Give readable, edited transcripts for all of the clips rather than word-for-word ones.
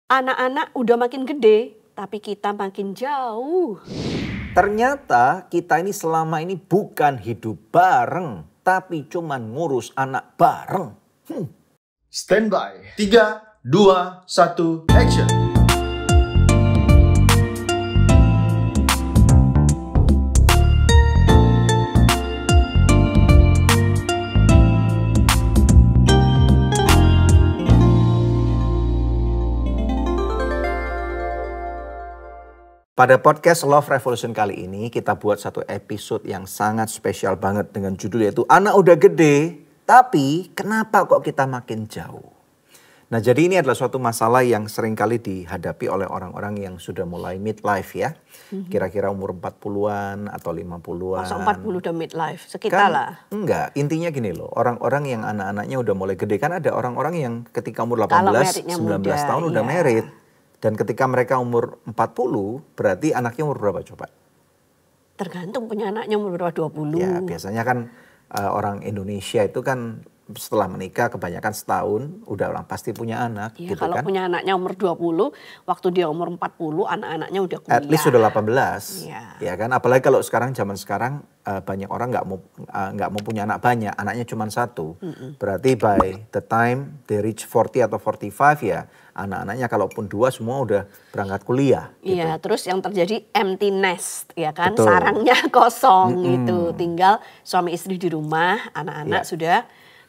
Anak-anak udah makin gede, tapi kita makin jauh. Ternyata kita ini selama ini bukan hidup bareng, tapi cuman ngurus anak bareng. Stand by. 3, 2, 1, action. Pada podcast Love Revolution kali ini kita buat satu episode yang sangat spesial banget dengan judul yaitu Anak Udah Gede, tapi kenapa kok kita makin jauh? Nah, jadi ini adalah suatu masalah yang seringkali dihadapi oleh orang-orang yang sudah mulai midlife ya. Kira-kira umur 40-an atau 50-an. Masa 40 udah midlife, sekitar lah. Enggak, intinya gini loh. Orang-orang yang anak-anaknya udah mulai gede, kan ada orang-orang yang ketika umur Kalau 18, meritnya 19 muda, tahun udah iya. married. Dan ketika mereka umur 40, berarti anaknya umur berapa coba? Tergantung punya anaknya umur berapa, 20. Ya, biasanya kan orang Indonesia itu kan setelah menikah kebanyakan setahun udah orang pasti punya anak Ya, gitu kalau kan. punya anaknya umur 20, waktu dia umur 40, anak-anaknya udah kuliah. At least sudah 18, Iya. ya kan. Apalagi kalau zaman sekarang banyak orang nggak mau punya anak banyak, anaknya cuma satu. Berarti by the time they reach 40 atau 45 ya, anak-anaknya kalaupun dua semua udah berangkat kuliah. Gitu. Iya, terus yang terjadi empty nest, ya kan, Betul. sarangnya kosong gitu. Tinggal suami istri di rumah, anak-anak Iya. sudah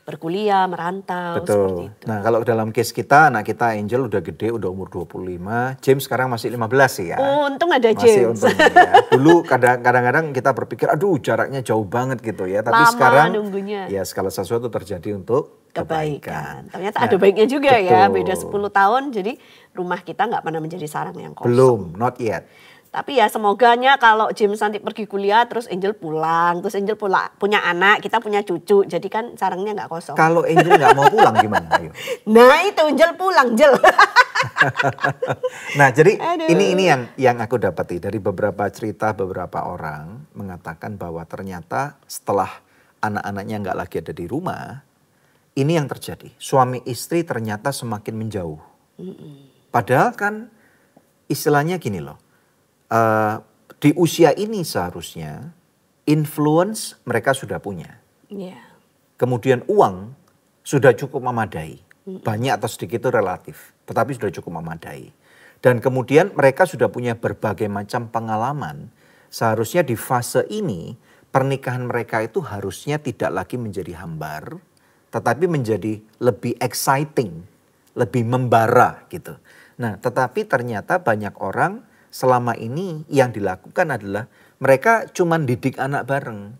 berkuliah, merantau, seperti Betul. itu. Nah, kalau dalam case kita, anak kita Angel udah gede, udah umur 25. James sekarang masih 15 sih ya. Untung ada Masih James. untung ya. Dulu kadang-kadang kita berpikir, aduh jaraknya jauh banget gitu ya. Tapi Lama sekarang, nunggunya. ya segala sesuatu terjadi untuk Kebaikan. Ternyata Nah, ada baiknya juga ya, betul. beda 10 tahun, jadi rumah kita nggak pernah menjadi sarang yang kosong. Belum, not yet. Tapi ya semoganya kalau James nanti pergi kuliah, terus Angel pulang, terus Angel punya anak, kita punya cucu, jadi kan sarangnya nggak kosong. Kalau Angel nggak mau pulang gimana? Ayo. Nah itu Angel pulang, Jel. Nah, jadi Aduh. ini yang aku dapati dari beberapa cerita beberapa orang mengatakan bahwa ternyata setelah anak-anaknya nggak lagi ada di rumah, ini yang terjadi. Suami istri ternyata semakin menjauh. Padahal kan istilahnya gini loh, di usia ini seharusnya influence mereka sudah punya. Iya. Kemudian uang sudah cukup memadai. Banyak atau sedikit itu relatif, tetapi sudah cukup memadai. Dan kemudian mereka sudah punya berbagai macam pengalaman. Seharusnya di fase ini pernikahan mereka itu harusnya tidak lagi menjadi hambar, tetapi menjadi lebih exciting, lebih membara gitu. Nah, tetapi ternyata banyak orang selama ini yang dilakukan adalah mereka cuma didik anak bareng.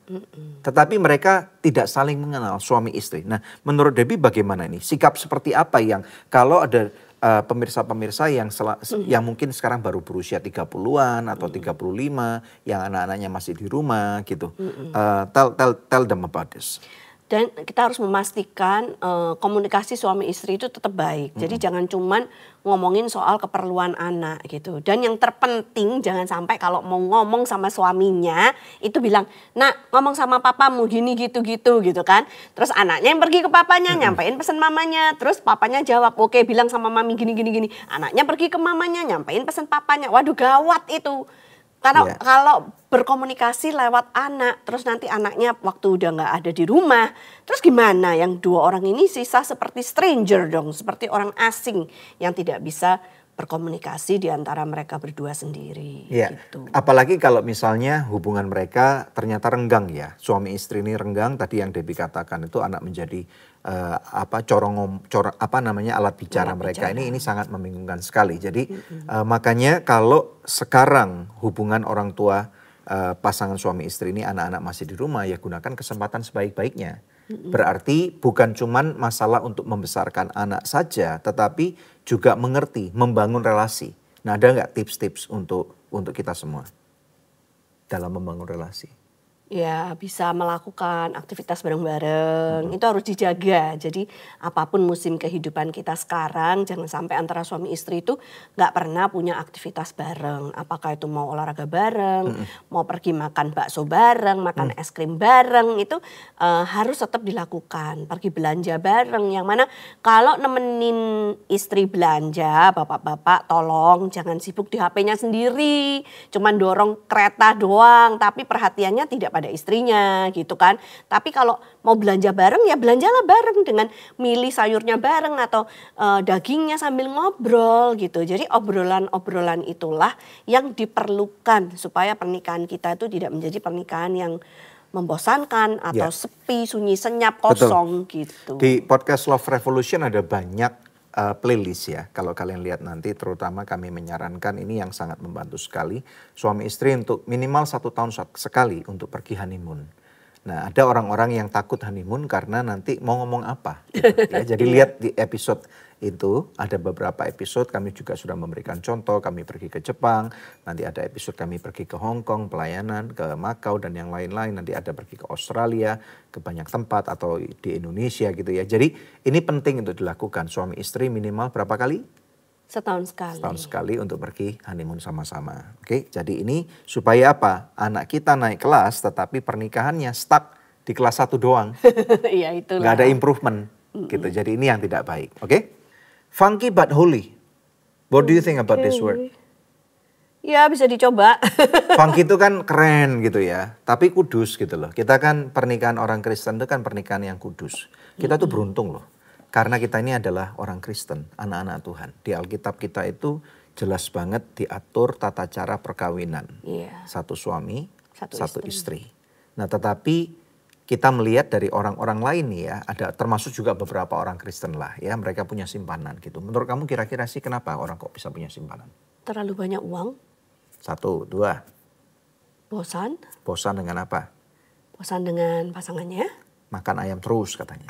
Tetapi mereka tidak saling mengenal suami istri. Nah, menurut Debbie bagaimana ini? Sikap seperti apa yang kalau ada pemirsa-pemirsa yang mungkin sekarang baru berusia 30-an atau 35, yang anak-anaknya masih di rumah gitu. Tell them about this. Dan kita harus memastikan komunikasi suami istri itu tetap baik. Jadi jangan cuman ngomongin soal keperluan anak gitu. Dan yang terpenting jangan sampai kalau mau ngomong sama suaminya itu bilang, "Nak, ngomong sama papamu gini gitu-gitu," gitu kan. Terus anaknya yang pergi ke papanya nyampein pesan mamanya. Terus papanya jawab, "Oke, bilang sama mami gini-gini." Anaknya pergi ke mamanya nyampein pesan papanya. Waduh, gawat itu. Karena Iya. kalau berkomunikasi lewat anak, terus nanti anaknya waktu udah nggak ada di rumah, terus gimana? Yang dua orang ini sisa seperti stranger dong, seperti orang asing yang tidak bisa berkomunikasi di antara mereka berdua sendiri. Iya, Gitu. apalagi kalau misalnya hubungan mereka ternyata renggang ya. Suami istri ini renggang, tadi yang Debbie katakan itu anak menjadi alat bicara Alat mereka. bicara. Ini sangat membingungkan sekali. Jadi makanya kalau sekarang hubungan orang tua pasangan suami istri ini anak-anak masih di rumah, ya gunakan kesempatan sebaik-baiknya. Berarti bukan cuman masalah untuk membesarkan anak saja, tetapi juga mengerti, membangun relasi. Nah, ada nggak tips-tips untuk kita semua dalam membangun relasi? Ya, bisa melakukan aktivitas bareng-bareng, itu harus dijaga. Jadi apapun musim kehidupan kita sekarang, jangan sampai antara suami istri itu nggak pernah punya aktivitas bareng. Apakah itu mau olahraga bareng, mau pergi makan bakso bareng, makan es krim bareng, itu harus tetap dilakukan. Pergi belanja bareng, yang mana kalau nemenin istri belanja, bapak-bapak tolong jangan sibuk di HP-nya sendiri, cuman dorong kereta doang, tapi perhatiannya tidak pada istrinya gitu kan. Tapi kalau mau belanja bareng ya belanjalah bareng dengan milih sayurnya bareng atau dagingnya sambil ngobrol gitu. Jadi obrolan-obrolan itulah yang diperlukan supaya pernikahan kita itu tidak menjadi pernikahan yang membosankan atau sepi, sunyi, senyap, kosong. Betul. Gitu. Di podcast Love Revolution ada banyak playlist ya. Kalau kalian lihat nanti, terutama kami menyarankan ini yang sangat membantu sekali. Suami istri untuk minimal 1 tahun sekali untuk pergi honeymoon. Nah, ada orang-orang yang takut honeymoon karena nanti mau ngomong apa. Gitu, ya. Jadi lihat di episode itu, ada beberapa episode kami juga sudah memberikan contoh. Kami pergi ke Jepang, nanti ada episode kami pergi ke Hong Kong, pelayanan, ke Macau dan yang lain-lain. Nanti ada pergi ke Australia, ke banyak tempat atau di Indonesia gitu ya. Jadi ini penting untuk dilakukan. Suami istri minimal berapa kali? Setahun sekali. Setahun sekali untuk pergi honeymoon sama-sama. Oke, jadi ini supaya apa? Anak kita naik kelas tetapi pernikahannya stuck di kelas 1 doang. Iya, itulah. Nggak ada improvement gitu. Jadi ini yang tidak baik. Oke? Funky but holy. What do you think about this word? Ya, bisa dicoba. Funky itu kan keren gitu ya. Tapi kudus gitu loh. Kita kan pernikahan orang Kristen itu kan pernikahan yang kudus. Kita tuh beruntung loh. Karena kita ini adalah orang Kristen, anak-anak Tuhan. Di Alkitab kita itu jelas banget diatur tata cara perkawinan. Iya. Satu suami, satu istri. Nah, tetapi kita melihat dari orang-orang lain nih ya, ada termasuk juga beberapa orang Kristen lah ya, mereka punya simpanan gitu. Menurut kamu kira-kira sih kenapa orang kok bisa punya simpanan? Terlalu banyak uang. 1, 2. Bosan. Bosan dengan apa? Bosan dengan pasangannya. Makan ayam terus katanya.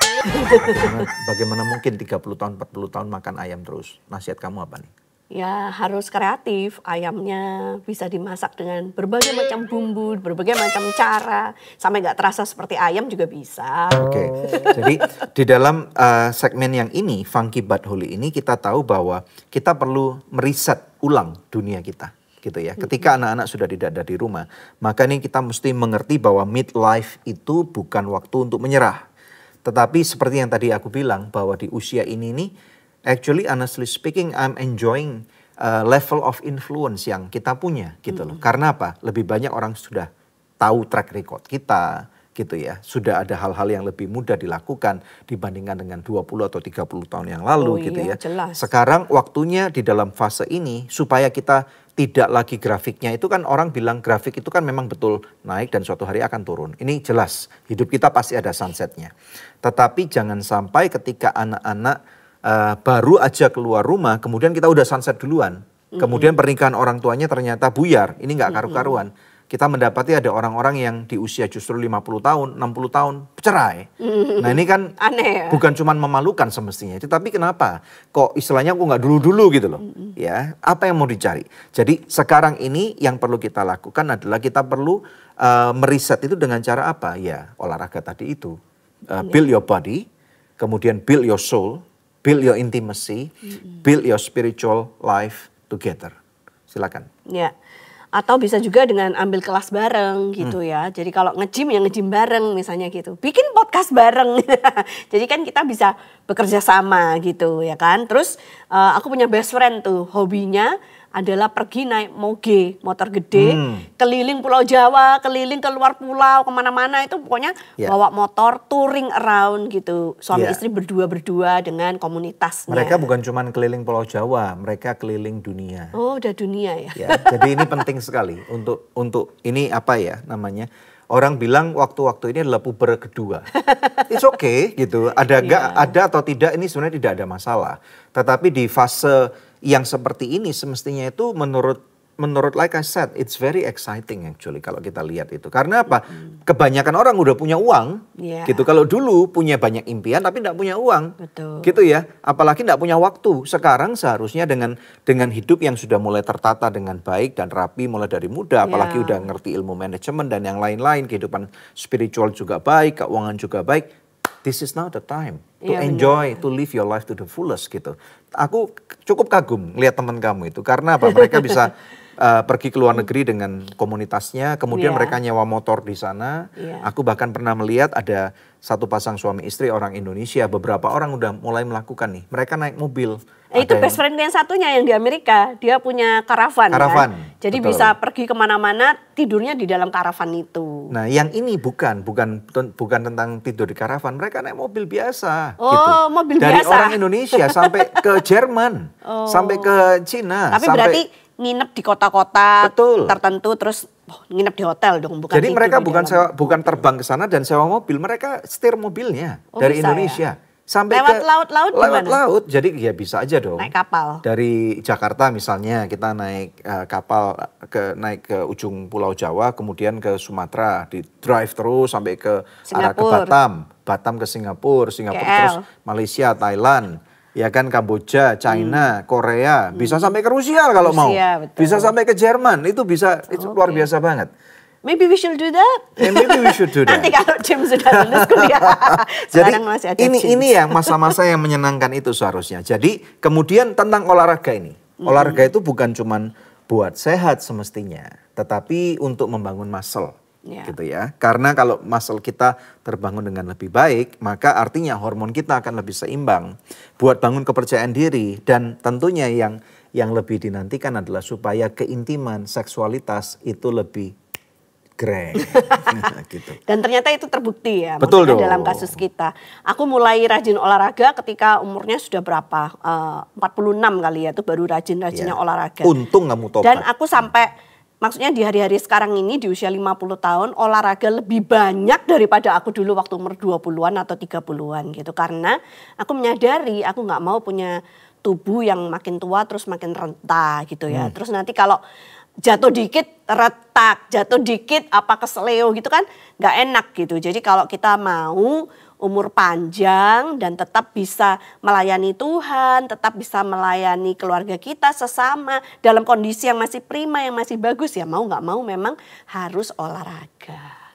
Bagaimana mungkin 30 tahun, 40 tahun makan ayam terus? Nasihat kamu apa nih? Ya harus kreatif, ayamnya bisa dimasak dengan berbagai macam bumbu, berbagai macam cara, sampai nggak terasa seperti ayam juga bisa. Oke, jadi di dalam segmen yang ini, Funky But Holy ini kita tahu bahwa kita perlu meriset ulang dunia kita. Gitu ya. Ketika anak-anak sudah tidak ada di rumah, maka ini kita mesti mengerti bahwa midlife itu bukan waktu untuk menyerah. Tetapi seperti yang tadi aku bilang bahwa di usia ini nih, actually honestly speaking I'm enjoying level of influence yang kita punya gitu loh. Karena apa? Lebih banyak orang sudah tahu track record kita gitu ya. Sudah ada hal-hal yang lebih mudah dilakukan dibandingkan dengan 20 atau 30 tahun yang lalu gitu ya. Jelas. Sekarang waktunya di dalam fase ini supaya kita tidak lagi grafiknya, itu kan orang bilang grafik itu kan memang betul naik dan suatu hari akan turun. Ini jelas, hidup kita pasti ada sunsetnya. Tetapi jangan sampai ketika anak-anak baru aja keluar rumah, kemudian kita udah sunset duluan. Kemudian pernikahan orang tuanya ternyata buyar, ini nggak karu-karuan. Kita mendapati ada orang-orang yang di usia justru 50 tahun, 60 tahun cerai. Nah ini kan aneh ya? Bukan cuma memalukan semestinya, tapi kenapa? Kok istilahnya aku nggak dulu-dulu gitu loh. Ya, apa yang mau dicari? Jadi sekarang ini yang perlu kita lakukan adalah kita perlu meriset itu dengan cara apa? Ya olahraga tadi itu. Build your body, kemudian build your soul, build your intimacy, build your spiritual life together. Silakan. Ya. Atau bisa juga dengan ambil kelas bareng gitu ya. Jadi kalau nge-gym ya nge-gym bareng misalnya gitu. Bikin podcast bareng. Jadi kan kita bisa bekerja sama gitu ya kan. Terus aku punya best friend tuh, hobinya adalah pergi naik moge, motor gede, keliling Pulau Jawa, keliling ke luar pulau, kemana-mana itu pokoknya bawa motor touring around gitu. Suami istri berdua-berdua dengan komunitasnya. Mereka bukan cuma keliling Pulau Jawa, mereka keliling dunia. Oh udah dunia ya. Jadi ini penting sekali untuk ini apa ya namanya. Orang bilang waktu-waktu ini adalah puber kedua. It's okay gitu. Ada atau tidak ini sebenarnya tidak ada masalah. Tetapi di fase yang seperti ini semestinya itu menurut menurut like I said, it's very exciting actually kalau kita lihat itu. Karena apa? Kebanyakan orang udah punya uang, gitu. Kalau dulu punya banyak impian tapi tidak punya uang, gitu ya. Apalagi tidak punya waktu. Sekarang seharusnya dengan hidup yang sudah mulai tertata dengan baik dan rapi mulai dari muda, apalagi udah ngerti ilmu manajemen dan yang lain-lain, kehidupan spiritual juga baik, keuangan juga baik. This is now the time to enjoy, to live your life to the fullest gitu. Aku cukup kagum lihat teman kamu itu. Karena apa? Mereka bisa pergi ke luar negeri dengan komunitasnya, kemudian mereka nyewa motor di sana. Aku bahkan pernah melihat ada satu pasang suami istri orang Indonesia, beberapa orang udah mulai melakukan nih. Mereka naik mobil. Itu best friend yang satunya yang di Amerika, dia punya karavan. Kan? Jadi bisa pergi kemana-mana, tidurnya di dalam karavan itu. Nah, yang ini bukan tentang tidur di karavan, mereka naik mobil biasa. Oh, gitu. Mobil dari biasa. Dari orang Indonesia sampai ke Jerman, sampai ke Cina. Tapi berarti nginep di kota-kota tertentu, terus nginep di hotel dong, bukan? Jadi mereka bukan terbang ke sana dan sewa mobil, mereka setir mobilnya dari Indonesia. Sampai lewat laut-laut gimana? Lewat laut, jadi ya bisa aja dong. Naik kapal. Dari Jakarta misalnya kita naik kapal naik ke ujung Pulau Jawa, kemudian ke Sumatera, di drive terus sampai ke arah ke Batam ke Singapura, terus Malaysia, Thailand, ya kan Kamboja, China, Korea, bisa sampai ke Rusia kalau mau, bisa sampai ke Jerman, itu bisa, itu luar biasa banget. Maybe we should do that. Maybe we should do that. Nanti kalau Jim sudah lulus kuliah. Jadi ini yang masa-masa yang menyenangkan itu seharusnya. Jadi kemudian tentang olahraga ini. Olahraga itu bukan cuman buat sehat semestinya, tetapi untuk membangun muscle. Gitu ya. Karena kalau muscle kita terbangun dengan lebih baik, maka artinya hormon kita akan lebih seimbang. Buat bangun kepercayaan diri, dan tentunya yang lebih dinantikan adalah supaya keintiman seksualitas itu lebih keren. Gitu. Dan ternyata itu terbukti ya. Betul dong. Dalam kasus kita. Aku mulai rajin olahraga ketika umurnya sudah berapa? 46 kali ya, itu baru rajin-rajinnya olahraga. Untung kamu tobat. Dan aku sampai, maksudnya di hari-hari sekarang ini di usia 50 tahun olahraga lebih banyak daripada aku dulu waktu umur 20-an atau 30-an gitu. Karena aku menyadari aku gak mau punya tubuh yang makin tua terus makin renta gitu ya. Terus nanti kalau jatuh dikit retak, jatuh dikit apa keseleo gitu kan gak enak gitu. Jadi kalau kita mau umur panjang dan tetap bisa melayani Tuhan, tetap bisa melayani keluarga kita sesama dalam kondisi yang masih prima, yang masih bagus, ya mau gak mau memang harus olahraga.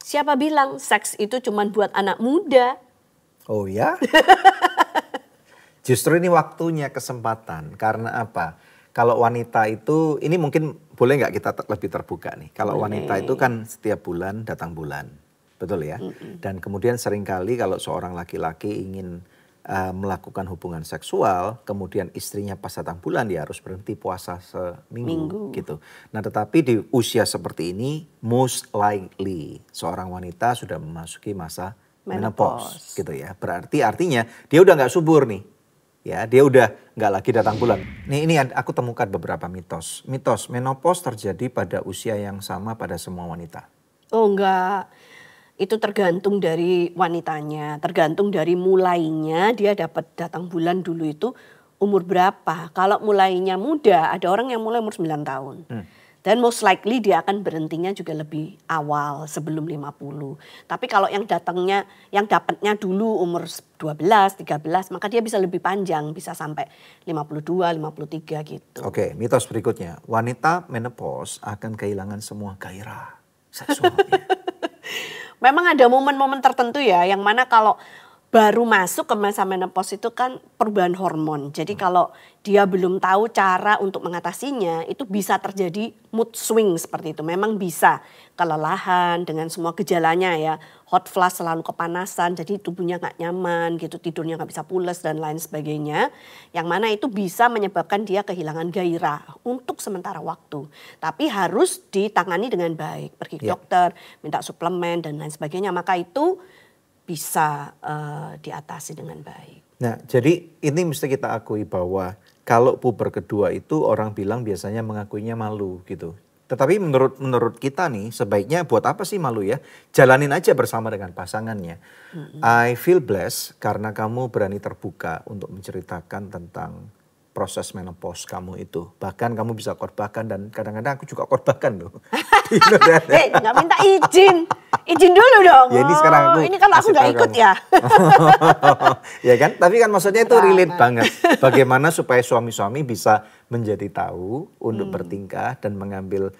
Siapa bilang seks itu cuma buat anak muda? Oh ya? Justru ini waktunya, kesempatan. Karena apa? Kalau wanita itu, ini mungkin boleh nggak kita lebih terbuka nih. Kalau wanita itu kan setiap bulan datang bulan, betul ya? Dan kemudian seringkali kalau seorang laki-laki ingin melakukan hubungan seksual, kemudian istrinya pas datang bulan, dia harus berhenti puasa seminggu gitu. Nah tetapi di usia seperti ini, most likely seorang wanita sudah memasuki masa menopause gitu ya. Berarti artinya dia udah nggak subur nih. Ya, dia udah nggak lagi datang bulan. Ini aku temukan beberapa mitos. Mitos menopause terjadi pada usia yang sama pada semua wanita. Oh enggak, itu tergantung dari wanitanya, tergantung dari mulainya dia dapat datang bulan dulu itu umur berapa. Kalau mulainya muda, ada orang yang mulai umur 9 tahun. Dan most likely dia akan berhentinya juga lebih awal sebelum 50. Tapi kalau yang dapatnya dulu umur 12, 13, maka dia bisa lebih panjang, bisa sampai 52, 53 gitu. Oke, mitos berikutnya. Wanita menopause akan kehilangan semua gairah seksualnya. Memang ada momen-momen tertentu ya, yang mana kalau baru masuk ke masa menopause itu kan perubahan hormon. Jadi kalau dia belum tahu cara untuk mengatasinya, itu bisa terjadi mood swing seperti itu. Memang bisa kelelahan dengan semua gejalanya ya. Hot flash, selalu kepanasan, jadi tubuhnya gak nyaman gitu, tidurnya gak bisa pules dan lain sebagainya. Yang mana itu bisa menyebabkan dia kehilangan gairah untuk sementara waktu. Tapi harus ditangani dengan baik. Pergi ke dokter, minta suplemen dan lain sebagainya. Maka itu bisa diatasi dengan baik. Nah, jadi ini mesti kita akui bahwa kalau puber kedua itu orang bilang biasanya mengakuinya malu gitu. Tetapi menurut kita nih sebaiknya buat apa sih malu ya? Jalanin aja bersama dengan pasangannya. I feel blessed karena kamu berani terbuka untuk menceritakan tentang proses menopause kamu itu. Bahkan kamu bisa khotbahkan dan kadang-kadang aku juga khotbahkan loh. Di Indonesia. Nggak minta izin. Izin dulu dong. Ya ini sekarang aku ini kalau aku kasih nggak tahu ikut kamu. ya. Ya kan? Tapi kan maksudnya itu relate banget. Bagaimana supaya suami-suami bisa menjadi tahu untuk bertingkah dan mengambil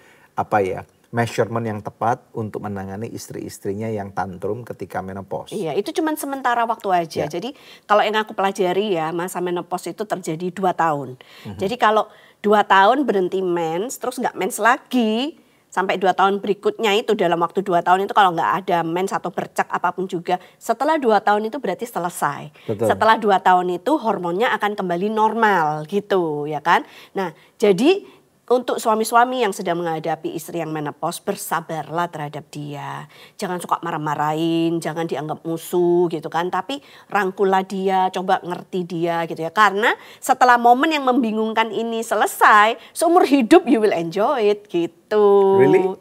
measurement yang tepat untuk menangani istri-istrinya yang tantrum ketika menopause. Iya, itu cuma sementara waktu aja. Ya. Jadi kalau yang aku pelajari ya, masa menopause itu terjadi 2 tahun. Jadi kalau 2 tahun berhenti mens, terus nggak mens lagi, sampai 2 tahun berikutnya itu dalam waktu 2 tahun itu kalau nggak ada mens atau bercak apapun juga, setelah 2 tahun itu berarti selesai. Betul. Setelah 2 tahun itu hormonnya akan kembali normal gitu ya kan. Nah jadi untuk suami-suami yang sedang menghadapi istri yang menopause, bersabarlah terhadap dia. Jangan suka marah-marahin, jangan dianggap musuh gitu kan. Tapi rangkullah dia, coba ngerti dia gitu ya. Karena setelah momen yang membingungkan ini selesai, seumur hidup you will enjoy it gitu. Really?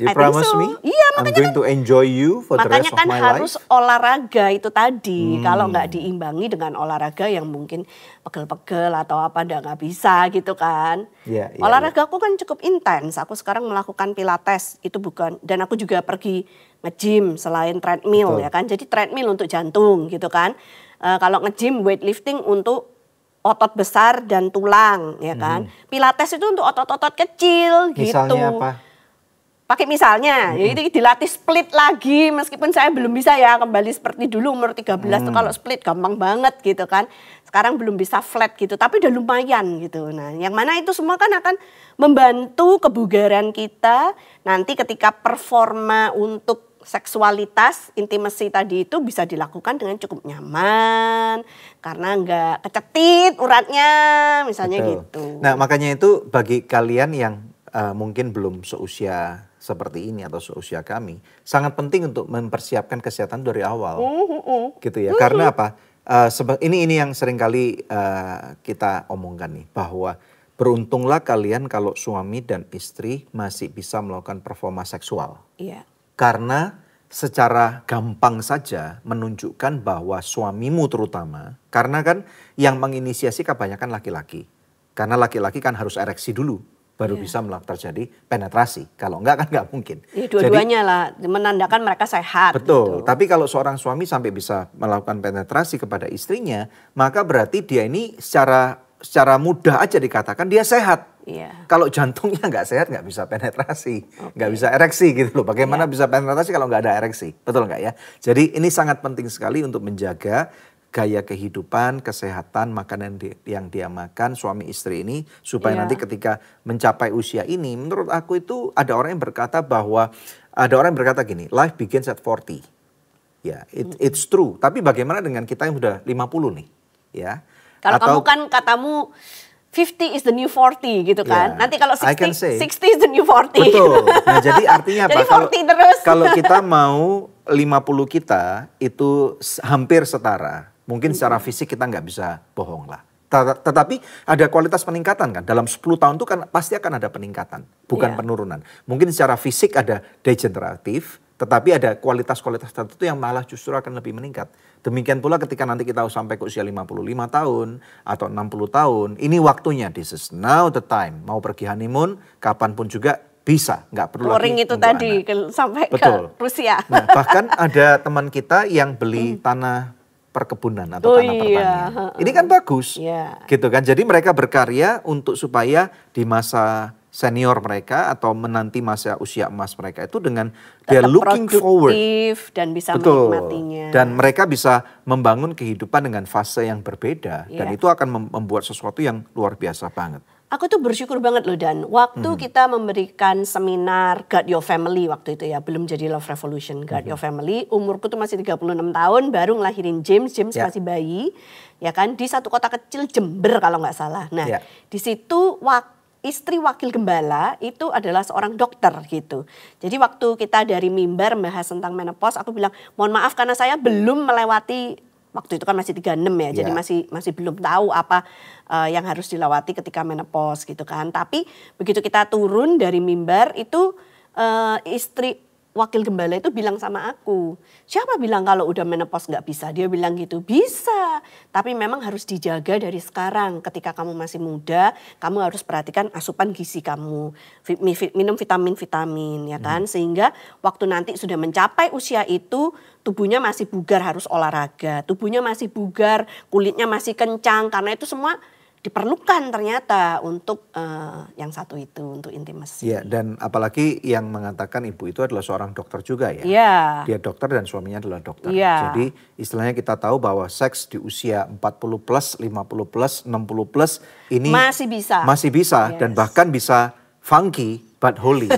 You I think promise so. me? Iya, I'm makanya going to enjoy you for the makanya rest of kan my harus life. olahraga itu tadi. Kalau nggak diimbangi dengan olahraga yang mungkin pegel-pegel atau apa nggak bisa gitu kan. Iya, iya, Olahraga aku kan cukup intens. Aku sekarang melakukan pilates itu bukan, dan aku juga pergi nge-gym selain treadmill. Betul. Ya kan. Jadi treadmill untuk jantung gitu kan. Kalau nge-gym weightlifting untuk otot besar dan tulang ya kan. Pilates itu untuk otot-otot kecil gitu. Misalnya apa? Pakai misalnya, ya itu dilatih split lagi meskipun saya belum bisa ya kembali seperti dulu umur 13 tuh kalau split gampang banget gitu kan. Sekarang belum bisa flat gitu, tapi udah lumayan gitu. Nah, yang mana itu semua kan akan membantu kebugaran kita nanti ketika performa untuk seksualitas, intimacy tadi itu bisa dilakukan dengan cukup nyaman karena nggak kecetit uratnya misalnya Betul. gitu. Nah makanya itu bagi kalian yang mungkin belum seusia seperti ini atau seusia kami, sangat penting untuk mempersiapkan kesehatan dari awal, gitu ya. Karena apa? Ini yang seringkali kita omongkan nih, bahwa beruntunglah kalian kalau suami dan istri masih bisa melakukan performa seksual. Iya. Karena secara gampang saja menunjukkan bahwa suamimu terutama, karena kan yang menginisiasi kebanyakan laki-laki. Karena laki-laki kan harus ereksi dulu, baru bisa terjadi penetrasi. Kalau enggak kan enggak mungkin. Ya, dua-duanya lah menandakan mereka sehat. Betul, gitu. tapi kalau seorang suami sampai bisa melakukan penetrasi kepada istrinya, maka berarti dia ini secara mudah aja dikatakan dia sehat. Iya. Kalau jantungnya nggak sehat nggak bisa penetrasi, nggak bisa ereksi gitu loh. Bagaimana bisa penetrasi kalau nggak ada ereksi, betul nggak ya? Jadi ini sangat penting sekali untuk menjaga gaya kehidupan, kesehatan, makanan yang dia makan suami istri ini supaya nanti ketika mencapai usia ini, menurut aku itu ada orang yang berkata gini, life begins at 40. Ya, it's true. Tapi bagaimana dengan kita yang sudah 50 nih, ya? Kalau kamu kan katamu 50 is the new 40 gitu kan. Nanti kalau 60 is the new 40. Betul. Nah, jadi artinya apa? Jadi 40 terus. Kalau kita mau 50 kita itu hampir setara. Mungkin secara fisik kita nggak bisa bohong lah. Tetapi ada kualitas peningkatan kan. Dalam 10 tahun itu kan pasti akan ada peningkatan. Bukan penurunan. Mungkin secara fisik ada degeneratif. Tetapi ada kualitas-kualitas tertentu yang malah justru akan lebih meningkat. Demikian pula ketika nanti kita sampai ke usia 55 tahun atau 60 tahun. Ini waktunya. This is now the time. Mau pergi honeymoon kapanpun juga bisa. Nggak perlu touring lagi itu tadi sampai Betul. ke Rusia. Nah, bahkan ada teman kita yang beli tanah perkebunan atau tanah pertanian. Ini kan bagus. Gitu kan. Jadi mereka berkarya untuk supaya di masa senior mereka atau menanti masa usia emas mereka itu dengan they're looking forward dan bisa menikmatinya. Dan mereka bisa membangun kehidupan dengan fase yang berbeda dan itu akan membuat sesuatu yang luar biasa banget. Aku tuh bersyukur banget loh Dan, waktu kita memberikan seminar Guard Your Family waktu itu ya, belum jadi Love Revolution, Guard Your Family, umurku tuh masih 36 tahun, baru ngelahirin James masih bayi, ya kan, di satu kota kecil Jember kalau nggak salah. Nah, di situ istri wakil gembala itu adalah seorang dokter gitu. Jadi waktu kita dari mimbar membahas tentang menopause, aku bilang, mohon maaf karena saya belum melewati, waktu itu kan masih 36 ya, jadi masih belum tahu apa yang harus dilewati ketika menopause gitu kan. Tapi begitu kita turun dari mimbar itu istri wakil gembala itu bilang sama aku, siapa bilang kalau udah menopause nggak bisa? Dia bilang gitu, bisa. Tapi memang harus dijaga dari sekarang. Ketika kamu masih muda, kamu harus perhatikan asupan gizi kamu. Minum vitamin-vitamin ya kan. Sehingga waktu nanti sudah mencapai usia itu, tubuhnya masih bugar harus olahraga. Tubuhnya masih bugar, kulitnya masih kencang. Karena itu semua diperlukan ternyata untuk yang satu itu, untuk intimasi. Ya, dan apalagi yang mengatakan ibu itu adalah seorang dokter juga ya. Iya. Dia dokter dan suaminya adalah dokter. Iya. Jadi istilahnya kita tahu bahwa seks di usia 40 plus, 50 plus, 60 plus ini Masih bisa. Masih bisa Yes. dan bahkan bisa funky but holy.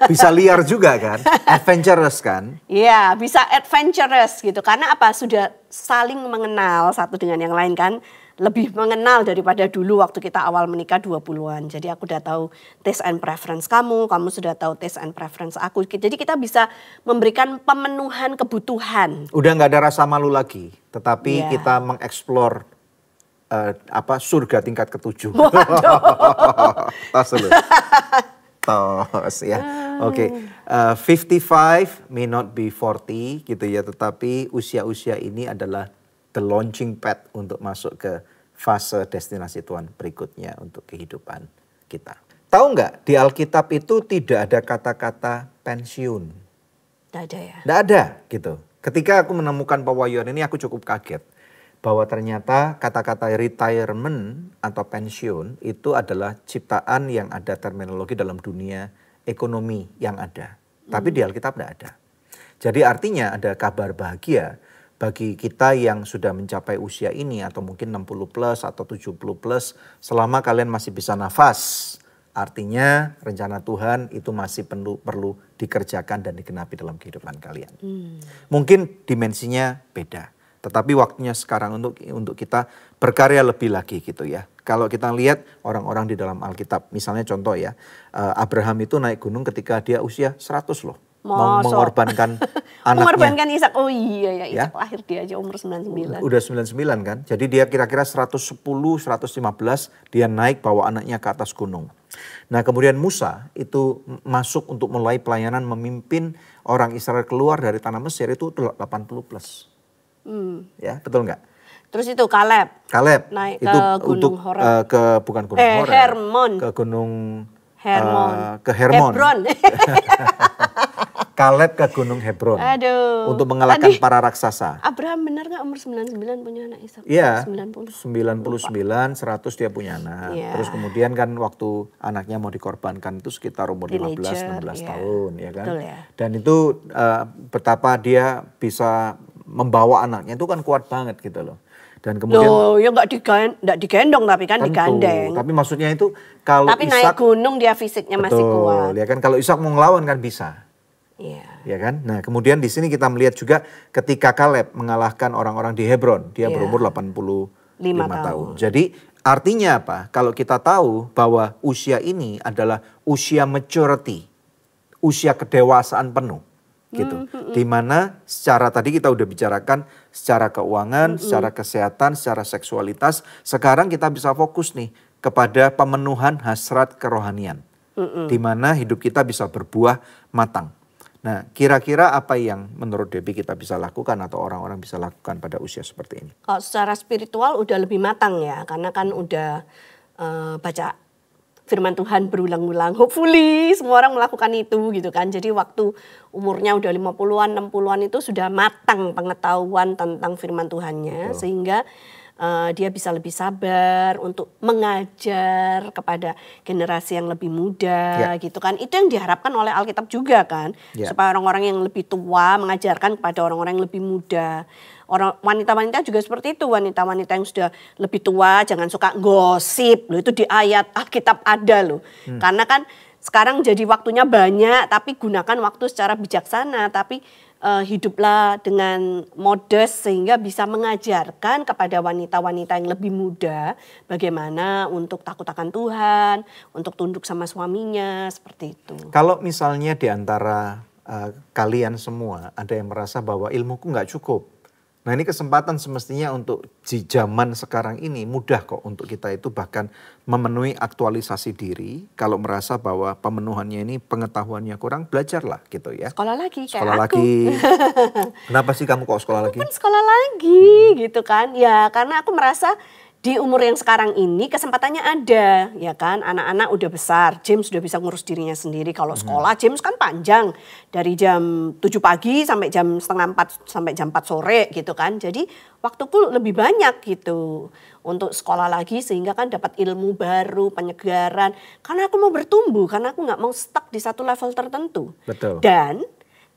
Bisa liar juga kan, adventurous kan. Iya, bisa adventurous gitu. Karena apa? Sudah saling mengenal satu dengan yang lain kan. Lebih mengenal daripada dulu waktu kita awal menikah 20-an. Jadi aku udah tahu taste and preference kamu sudah tahu taste and preference aku. Jadi kita bisa memberikan pemenuhan kebutuhan. Udah nggak ada rasa malu lagi, tetapi Iya. kita mengeksplor surga tingkat ke-7. Tos dulu. Tos ya. Oke. 55 may not be 40 gitu ya, tetapi usia-usia ini adalah the launching pad untuk masuk ke fase destinasi Tuhan berikutnya untuk kehidupan kita. Tahu nggak, di Alkitab itu tidak ada kata-kata pensiun. Tidak ada ya? Tidak ada gitu. Ketika aku menemukan pewahyuan ini aku cukup kaget. Bahwa ternyata kata-kata retirement atau pensiun itu adalah ciptaan yang ada terminologi dalam dunia ekonomi yang ada. Tapi di Alkitab tidak ada. Jadi artinya ada kabar bahagia bagi kita yang sudah mencapai usia ini atau mungkin 60 plus atau 70 plus, selama kalian masih bisa nafas, artinya rencana Tuhan itu masih perlu dikerjakan dan digenapi dalam kehidupan kalian. Mungkin dimensinya beda, tetapi waktunya sekarang untuk kita berkarya lebih lagi gitu ya. Kalau kita lihat orang-orang di dalam Alkitab, misalnya contoh ya, Abraham itu naik gunung ketika dia usia 100 loh. Mau mengorbankan anaknya. Mengorbankan Ishak. Oh iya ya, Ishak Ya. lahir dia aja umur 99. Udah 99 kan. Jadi dia kira-kira 110, 115 dia naik bawa anaknya ke atas gunung. Nah kemudian Musa itu masuk untuk mulai pelayanan memimpin orang Israel keluar dari tanah Mesir itu 80 plus. Ya betul nggak? Terus itu Kaleb. Naik itu ke Gunung untuk Horeb. bukan Gunung Horeb. Hermon. Ke Gunung Hermon. ke Hermon. Hebron. Kaleb ke Gunung Hebron. Aduh. Untuk mengalahkan Tadi para raksasa. Abraham benar nggak umur 99 punya anak Ishak? Iya, 90. 99, 100 dia punya anak. Iya. Terus kemudian kan waktu anaknya mau dikorbankan itu sekitar umur 15, Teenager, 16 iya. tahun ya kan. Betul ya. Dan itu betapa dia bisa membawa anaknya itu kan kuat banget gitu loh. Dan kemudian Loh, ya nggak digendong tapi kan tentu, digandeng. tapi maksudnya itu kalau Tapi naik Ishak gunung dia fisiknya masih kuat. ya kan kalau Ishak mau ngelawan kan bisa. Iya. Ya kan? Nah, kemudian di sini kita melihat juga ketika Kaleb mengalahkan orang-orang di Hebron, dia Iya. berumur 85 5 tahun. Jadi artinya apa? Kalau kita tahu bahwa usia ini adalah usia maturity, usia kedewasaan penuh. Gitu. Di mana secara tadi kita udah bicarakan secara keuangan, secara kesehatan, secara seksualitas, sekarang kita bisa fokus nih kepada pemenuhan hasrat kerohanian. Di mana hidup kita bisa berbuah matang. Nah, kira-kira apa yang menurut Debbie kita bisa lakukan atau orang-orang bisa lakukan pada usia seperti ini? Kalau secara spiritual udah lebih matang ya, karena kan udah baca firman Tuhan berulang-ulang. Hopefully semua orang melakukan itu gitu kan. Jadi waktu umurnya udah 50-an, 60-an itu sudah matang pengetahuan tentang firman Tuhannya. Betul. Sehingga dia bisa lebih sabar untuk mengajar kepada generasi yang lebih muda gitu kan. Itu yang diharapkan oleh Alkitab juga kan. Supaya orang-orang yang lebih tua mengajarkan kepada orang-orang yang lebih muda. Wanita-wanita juga seperti itu, wanita-wanita yang sudah lebih tua jangan suka gosip loh, itu di ayat Alkitab ada loh. Karena kan sekarang jadi waktunya banyak tapi gunakan waktu secara bijaksana, tapi hiduplah dengan modest sehingga bisa mengajarkan kepada wanita-wanita yang lebih muda bagaimana untuk takut akan Tuhan, untuk tunduk sama suaminya, seperti itu. Kalau misalnya di antara kalian semua ada yang merasa bahwa ilmuku nggak cukup, Nah ini kesempatan semestinya untuk di zaman sekarang ini mudah kok untuk kita itu bahkan memenuhi aktualisasi diri. Kalau merasa bahwa pemenuhannya ini pengetahuannya kurang, belajarlah gitu ya. Sekolah lagi kayak Sekolah aku. lagi. Kenapa sih kamu kok sekolah lagi? Kan sekolah lagi gitu kan. Ya karena aku merasa di umur yang sekarang ini kesempatannya ada, ya kan. Anak-anak udah besar, James sudah bisa ngurus dirinya sendiri. Kalau sekolah James kan panjang, dari jam 7 pagi sampai jam setengah 4 sampai jam 4 sore gitu kan. Jadi waktuku lebih banyak gitu untuk sekolah lagi sehingga kan dapat ilmu baru, penyegaran. Karena aku mau bertumbuh, karena aku nggak mau stuck di satu level tertentu. Betul. Dan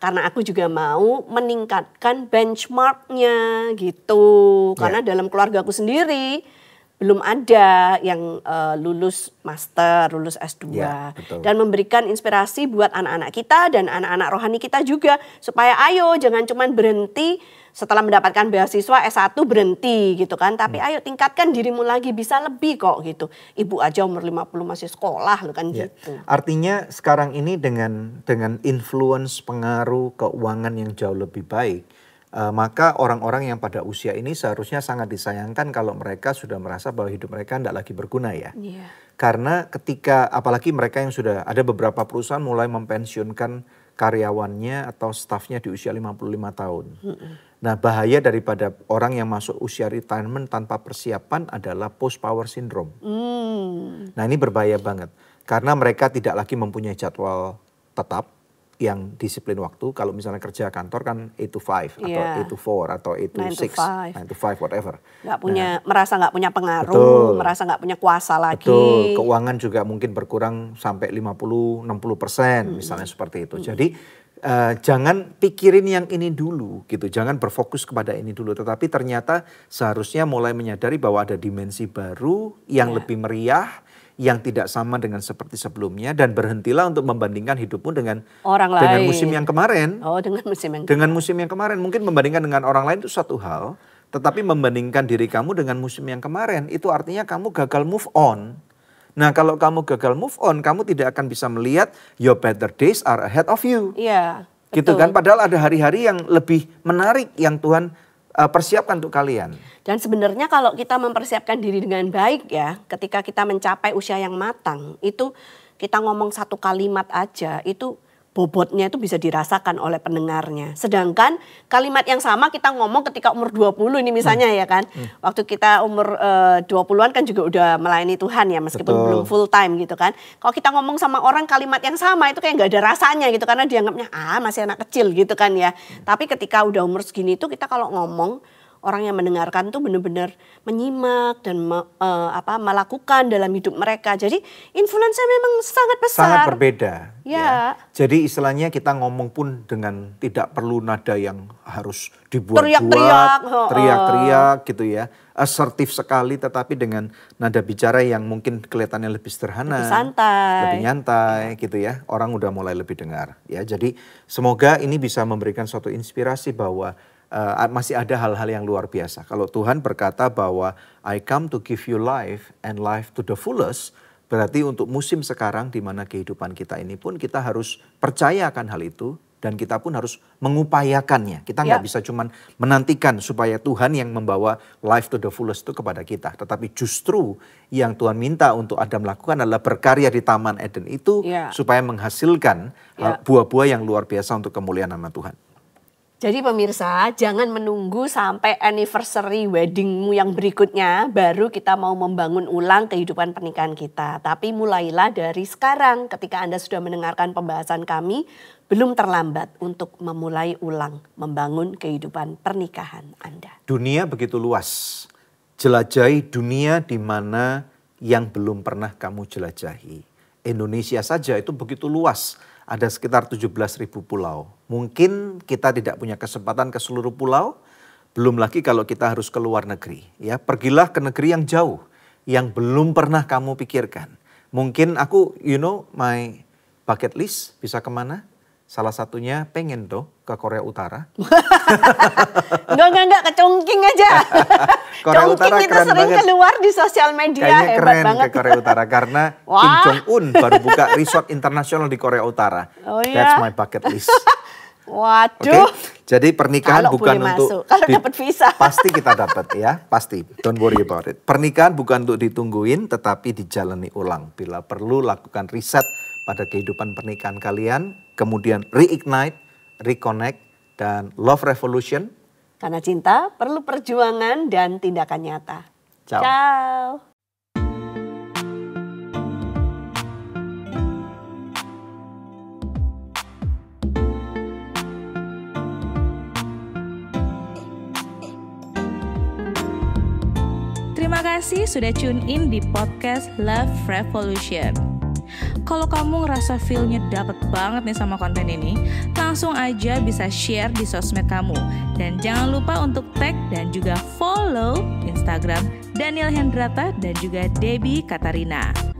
karena aku juga mau meningkatkan benchmarknya gitu. Karena dalam keluarga aku sendiri belum ada yang lulus master, lulus S2. Ya, betul. Dan memberikan inspirasi buat anak-anak kita dan anak-anak rohani kita juga. Supaya ayo jangan cuman berhenti setelah mendapatkan beasiswa S1 berhenti gitu kan. Tapi ayo tingkatkan dirimu lagi, bisa lebih kok gitu. Ibu aja umur 50 masih sekolah loh kan Ya. gitu. Artinya sekarang ini dengan influence pengaruh keuangan yang jauh lebih baik, maka orang-orang yang pada usia ini seharusnya sangat disayangkan kalau mereka sudah merasa bahwa hidup mereka tidak lagi berguna ya. Iya. Karena ketika apalagi mereka yang sudah ada beberapa perusahaan mulai mempensiunkan karyawannya atau stafnya di usia 55 tahun. Nah bahaya daripada orang yang masuk usia retirement tanpa persiapan adalah post power syndrome. Nah ini berbahaya banget. Karena mereka tidak lagi mempunyai jadwal tetap yang disiplin waktu. Kalau misalnya kerja kantor kan 8 to 5 atau 8 to 4 atau 8 to 6, 9 to 5 whatever. Nggak punya, merasa nggak punya pengaruh, betul. merasa nggak punya kuasa lagi. Betul, keuangan juga mungkin berkurang sampai 50-60% misalnya seperti itu. Jadi jangan pikirin yang ini dulu gitu, jangan berfokus kepada ini dulu. Tetapi ternyata seharusnya mulai menyadari bahwa ada dimensi baru yang lebih meriah, yang tidak sama dengan seperti sebelumnya, dan berhentilah untuk membandingkan hidupmu dengan Orang dengan lain. musim yang kemarin. Oh, dengan musim yang Dengan musim yang kemarin, mungkin membandingkan dengan orang lain itu satu hal, tetapi membandingkan diri kamu dengan musim yang kemarin itu artinya kamu gagal move on. Nah, kalau kamu gagal move on, kamu tidak akan bisa melihat your better days are ahead of you. Iya, Gitu betul. kan, padahal ada hari-hari yang lebih menarik yang Tuhan persiapkan untuk kalian. Dan sebenarnya kalau kita mempersiapkan diri dengan baik ya, ketika kita mencapai usia yang matang, itu kita ngomong satu kalimat aja, itu bobotnya itu bisa dirasakan oleh pendengarnya. Sedangkan kalimat yang sama kita ngomong ketika umur 20 ini misalnya ya kan. Waktu kita umur 20-an kan juga udah melayani Tuhan ya, meskipun Betul. belum full time gitu kan. Kalau kita ngomong sama orang kalimat yang sama itu kayak nggak ada rasanya gitu, karena dianggapnya masih anak kecil gitu kan ya. Tapi ketika udah umur segini itu kita kalau ngomong, orang yang mendengarkan tuh benar-benar menyimak dan melakukan dalam hidup mereka. Jadi influence-nya memang sangat besar. Sangat berbeda. Ya. Jadi istilahnya kita ngomong pun dengan tidak perlu nada yang harus dibuat-buat, Teriak-teriak, teriak-teriak gitu ya. Asertif sekali, tetapi dengan nada bicara yang mungkin kelihatannya lebih sederhana. Lebih santai. Lebih nyantai gitu ya. Orang udah mulai lebih dengar. Ya, jadi semoga ini bisa memberikan suatu inspirasi bahwa masih ada hal-hal yang luar biasa. Kalau Tuhan berkata bahwa I come to give you life and life to the fullest, berarti untuk musim sekarang di mana kehidupan kita ini pun kita harus percaya akan hal itu dan kita pun harus mengupayakannya. Kita nggak bisa cuman menantikan supaya Tuhan yang membawa life to the fullest itu kepada kita. Tetapi justru yang Tuhan minta untuk Adam lakukan adalah berkarya di Taman Eden itu supaya menghasilkan buah-buah yang luar biasa untuk kemuliaan nama Tuhan. Jadi pemirsa, jangan menunggu sampai anniversary weddingmu yang berikutnya baru kita mau membangun ulang kehidupan pernikahan kita. Tapi mulailah dari sekarang. Ketika Anda sudah mendengarkan pembahasan kami, belum terlambat untuk memulai ulang membangun kehidupan pernikahan Anda. Dunia begitu luas. Jelajahi dunia di mana yang belum pernah kamu jelajahi. Indonesia saja itu begitu luas. Ada sekitar 17.000 pulau. Mungkin kita tidak punya kesempatan ke seluruh pulau, belum lagi kalau kita harus ke luar negeri. Ya, pergilah ke negeri yang jauh, yang belum pernah kamu pikirkan. Mungkin aku, my bucket list bisa kemana? Salah satunya pengen tuh ke Korea Utara. Enggak, ke Chongqing aja. Korea Chongqing Utara itu keren sering banget. keluar di sosial media, Kayaknya hebat keren banget. ke Korea Utara karena Kim Jong Un baru buka resort internasional di Korea Utara. Oh, That's iya? my bucket list. Waduh. Oke. Jadi pernikahan Kalau bukan boleh untuk masuk. Kalau dapat visa. Pasti kita dapat ya, pasti. Don't worry about it. Pernikahan bukan untuk ditungguin, tetapi dijalani ulang. Bila perlu lakukan riset pada kehidupan pernikahan kalian, kemudian reignite, reconnect, dan love revolution. Karena cinta perlu perjuangan dan tindakan nyata. Ciao. Ciao. Terima kasih sudah tune in di podcast Love Revolution. Kalau kamu ngerasa feel-nya dapet banget nih sama konten ini, langsung aja bisa share di sosmed kamu. Dan jangan lupa untuk tag dan juga follow Instagram Daniel Hendrata dan juga Debbie Katarina.